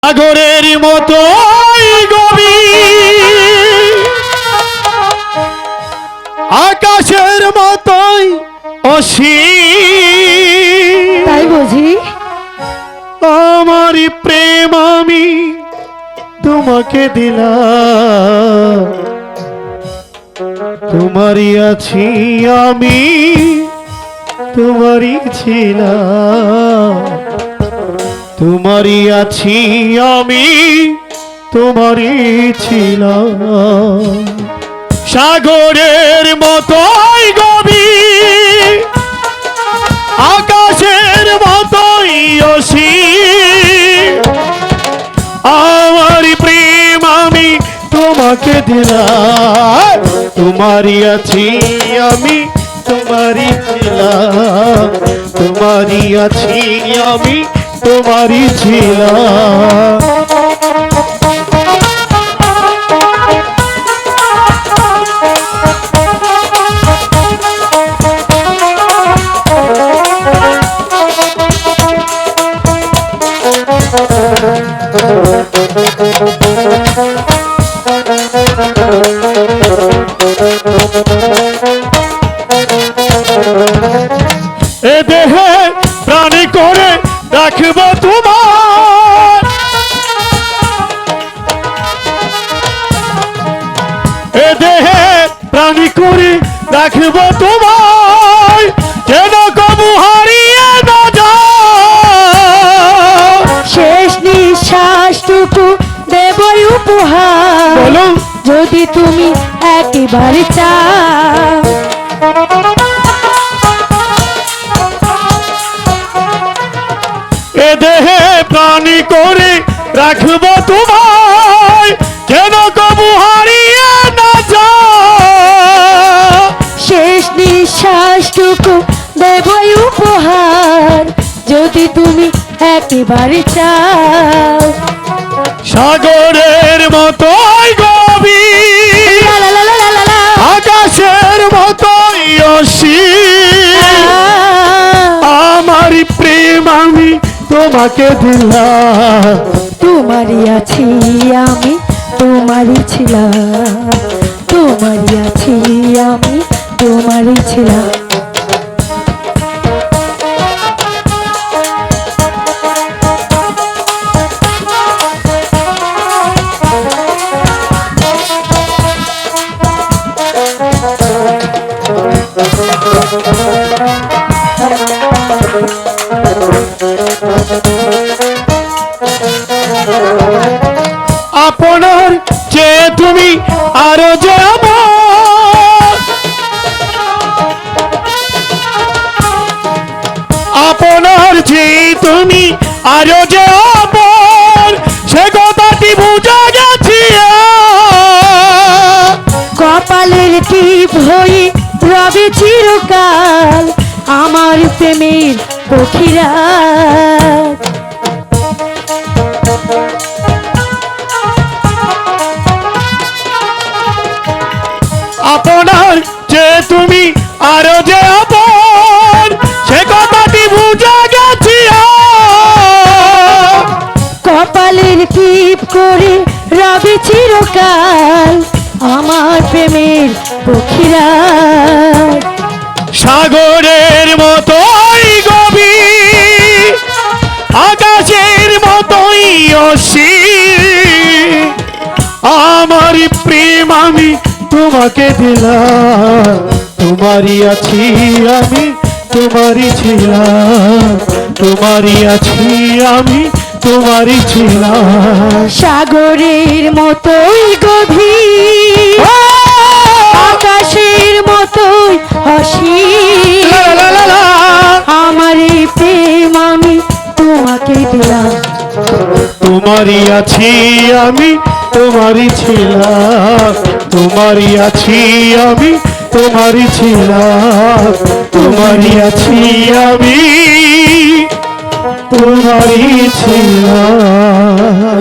সাগরের মতোই গভীর, আকাশের মতোই অসীম। তাই বুঝি? আমারই প্রেম আমি তোমাকে দিলাম, তোমারই আছি আমি, তোমারই ছিলাম। তোমারই আছি আমি, তোমারই ছিলাম। সাগরের মতোই গভীর, আকাশের মতোই অসীম। আমার প্রেম আমি তোমাকে দিলাম, তোমারই আছি আমি, তোমারই ছিলাম। তোমারই আছি আমি, তোমারই ছিলাম। এ দেহে প্রাণী করে রাখবো তোমার, এ দেহে প্রাণী করে রাখবো তোমার, যেন কবু হারিয়ে না যাও। শেষ নিঃশ্বাসটুকু দেবই উপহার, বলো যদি তুমি একেবারে চাও। এ দেহে প্রাণী করে রাখবো তোমায়, যেন কবু হারিয়ে না যাও। শেষ নিঃশ্বাসটুকু দেবই উপহার, যদি তুমি একেবারে চাও। সাগরের মতোই গভীর, লা লা লা লা লা লা। আকাশের মতোই অসীম। আমারই প্রেম আমি তোমাকে দিলাম, তোমারই আছি আমি, তোমারই ছিলাম। তোমারই আছি আমি, তোমারই ছিলাম। আপনার যে তুমি আরো যে আমার, আপনার যে তুমি আরো যে আমার, সে কথাটি বুঝা গেছি। কপালের টিপ হয়ে রবে চিরকাল আমার প্রেমের পক্ষীরা। আপনার যে তুমি আরো যে আপন, সে কথাটি বুঝা গেছি। কপালের টিপ করে রবে চিরকাল আমার প্রেমের পক্ষীরা। সাগরের মতোই গভীর, আকাশের মতোই অসীম। আমার প্রেম আমি তোমাকে দিলাম, তোমারই আছি আমি, তোমারই ছিলাম। তোমারই আছি আমি, তোমারই ছিলাম। সাগরের মতোই গভীর, আকাশের মতোই অসীম। লা লা লা লা। আমার এই প্রেম আমি তোমাকে দিলাম। তোমারই আছি আমি, তোমারই ছিলাম। তোমারই আছি আমি, তোমারই ছিলাম। তোমারই আছি আমি, তোমারই ছিলাম।